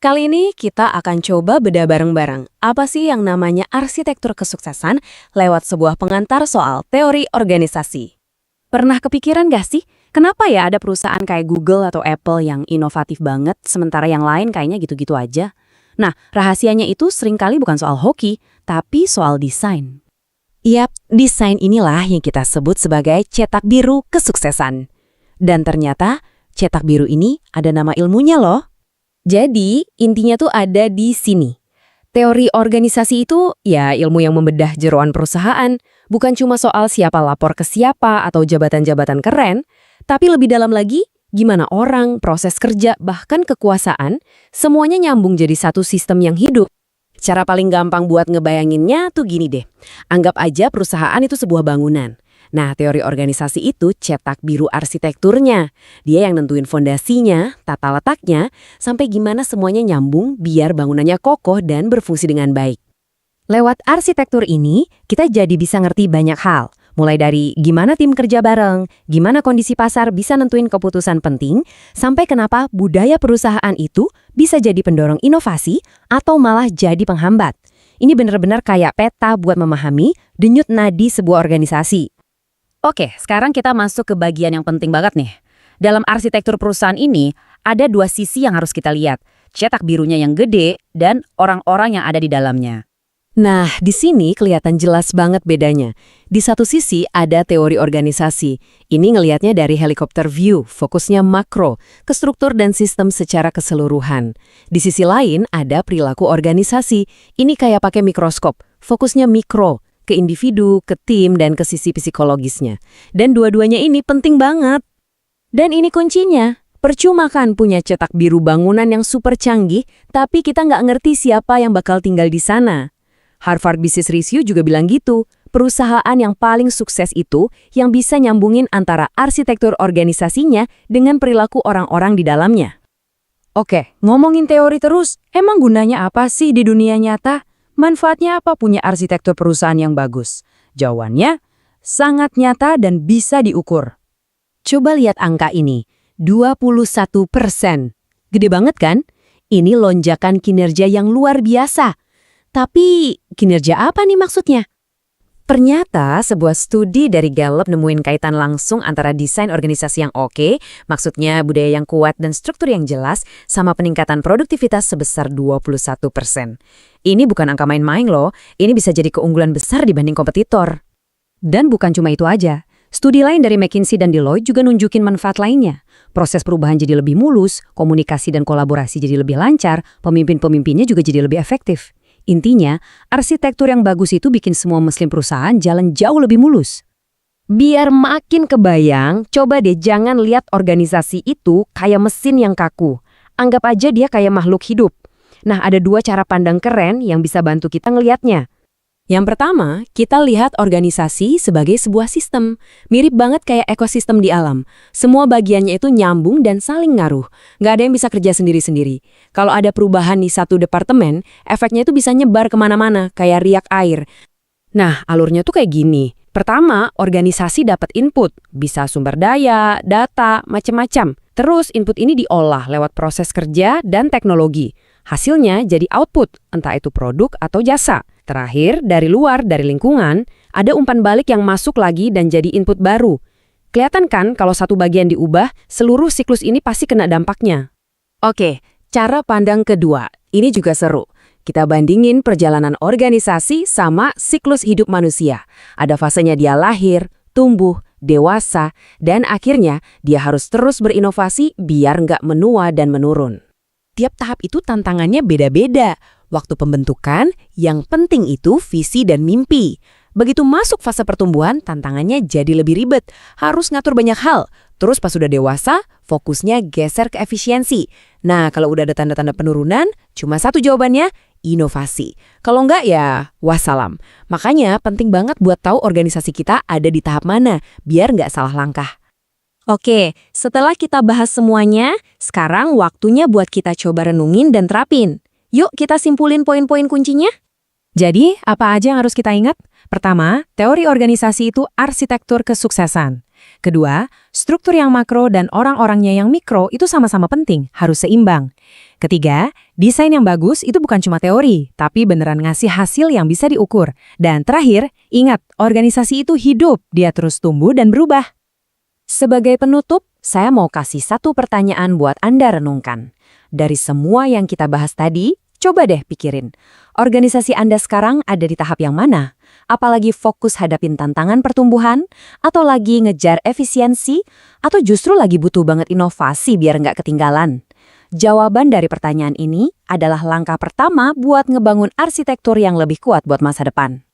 Kali ini kita akan coba bedah bareng-bareng apa sih yang namanya arsitektur kesuksesan lewat sebuah pengantar soal teori organisasi. Pernah kepikiran gak sih, kenapa ya ada perusahaan kayak Google atau Apple yang inovatif banget, sementara yang lain kayaknya gitu-gitu aja? Nah, rahasianya itu seringkali bukan soal hoki, tapi soal desain. Yap, desain inilah yang kita sebut sebagai cetak biru kesuksesan. Dan ternyata, cetak biru ini ada nama ilmunya loh. Jadi, intinya tuh ada di sini. Teori organisasi itu ya ilmu yang membedah jeroan perusahaan, bukan cuma soal siapa lapor ke siapa atau jabatan-jabatan keren, tapi lebih dalam lagi, gimana orang, proses kerja, bahkan kekuasaan, semuanya nyambung jadi satu sistem yang hidup. Cara paling gampang buat ngebayanginnya tuh gini deh, anggap aja perusahaan itu sebuah bangunan. Nah, teori organisasi itu cetak biru arsitekturnya. Dia yang nentuin fondasinya, tata letaknya, sampai gimana semuanya nyambung biar bangunannya kokoh dan berfungsi dengan baik. Lewat arsitektur ini, kita jadi bisa ngerti banyak hal. Mulai dari gimana tim kerja bareng, gimana kondisi pasar bisa nentuin keputusan penting, sampai kenapa budaya perusahaan itu bisa jadi pendorong inovasi atau malah jadi penghambat. Ini benar-benar kayak peta buat memahami denyut nadi sebuah organisasi. Oke, sekarang kita masuk ke bagian yang penting banget nih. Dalam arsitektur perusahaan ini, ada dua sisi yang harus kita lihat. Cetak birunya yang gede dan orang-orang yang ada di dalamnya. Nah, di sini kelihatan jelas banget bedanya. Di satu sisi ada teori organisasi. Ini ngelihatnya dari helikopter view, fokusnya makro, ke struktur dan sistem secara keseluruhan. Di sisi lain ada perilaku organisasi. Ini kayak pakai mikroskop, fokusnya mikro, ke individu, ke tim, dan ke sisi psikologisnya. Dan dua-duanya ini penting banget. Dan ini kuncinya. Percuma kan punya cetak biru bangunan yang super canggih, tapi kita nggak ngerti siapa yang bakal tinggal di sana. Harvard Business Review juga bilang gitu, perusahaan yang paling sukses itu yang bisa nyambungin antara arsitektur organisasinya dengan perilaku orang-orang di dalamnya. Oke, ngomongin teori terus, emang gunanya apa sih di dunia nyata? Manfaatnya apa punya arsitektur perusahaan yang bagus? Jawabannya, sangat nyata dan bisa diukur. Coba lihat angka ini, 21%. Gede banget kan? Ini lonjakan kinerja yang luar biasa. Tapi kinerja apa nih maksudnya? Ternyata sebuah studi dari Gallup nemuin kaitan langsung antara desain organisasi yang oke, maksudnya budaya yang kuat dan struktur yang jelas, sama peningkatan produktivitas sebesar 21%. Ini bukan angka main-main loh, ini bisa jadi keunggulan besar dibanding kompetitor. Dan bukan cuma itu aja, studi lain dari McKinsey dan Deloitte juga nunjukin manfaat lainnya. Proses perubahan jadi lebih mulus, komunikasi dan kolaborasi jadi lebih lancar, pemimpin-pemimpinnya juga jadi lebih efektif. Intinya, arsitektur yang bagus itu bikin semua mesin perusahaan jalan jauh lebih mulus. Biar makin kebayang, coba deh jangan lihat organisasi itu kayak mesin yang kaku. Anggap aja dia kayak makhluk hidup. Nah, ada dua cara pandang keren yang bisa bantu kita ngelihatnya. Yang pertama, kita lihat organisasi sebagai sebuah sistem. Mirip banget kayak ekosistem di alam. Semua bagiannya itu nyambung dan saling ngaruh. Nggak ada yang bisa kerja sendiri-sendiri. Kalau ada perubahan di satu departemen, efeknya itu bisa nyebar kemana-mana, kayak riak air. Nah, alurnya tuh kayak gini. Pertama, organisasi dapat input. Bisa sumber daya, data, macam-macam. Terus input ini diolah lewat proses kerja dan teknologi. Hasilnya jadi output, entah itu produk atau jasa. Terakhir, dari luar, dari lingkungan, ada umpan balik yang masuk lagi dan jadi input baru. Kelihatan kan kalau satu bagian diubah, seluruh siklus ini pasti kena dampaknya. Oke, cara pandang kedua. Ini juga seru. Kita bandingin perjalanan organisasi sama siklus hidup manusia. Ada fasenya dia lahir, tumbuh, dewasa, dan akhirnya dia harus terus berinovasi biar nggak menua dan menurun. Tiap tahap itu tantangannya beda-beda. Waktu pembentukan, yang penting itu visi dan mimpi. Begitu masuk fase pertumbuhan, tantangannya jadi lebih ribet. Harus ngatur banyak hal. Terus pas sudah dewasa, fokusnya geser ke efisiensi. Nah, kalau udah ada tanda-tanda penurunan, cuma satu jawabannya, inovasi. Kalau enggak ya, wassalam. Makanya penting banget buat tahu organisasi kita ada di tahap mana, biar nggak salah langkah. Oke, setelah kita bahas semuanya, sekarang waktunya buat kita coba renungin dan terapin. Yuk kita simpulin poin-poin kuncinya. Jadi, apa aja yang harus kita ingat? Pertama, teori organisasi itu arsitektur kesuksesan. Kedua, struktur yang makro dan orang-orangnya yang mikro itu sama-sama penting, harus seimbang. Ketiga, desain yang bagus itu bukan cuma teori, tapi beneran ngasih hasil yang bisa diukur. Dan terakhir, ingat, organisasi itu hidup, dia terus tumbuh dan berubah. Sebagai penutup, saya mau kasih satu pertanyaan buat Anda renungkan. Dari semua yang kita bahas tadi, coba deh pikirin, organisasi Anda sekarang ada di tahap yang mana? Apalagi fokus hadapin tantangan pertumbuhan? Atau lagi ngejar efisiensi? Atau justru lagi butuh banget inovasi biar nggak ketinggalan? Jawaban dari pertanyaan ini adalah langkah pertama buat ngebangun arsitektur yang lebih kuat buat masa depan.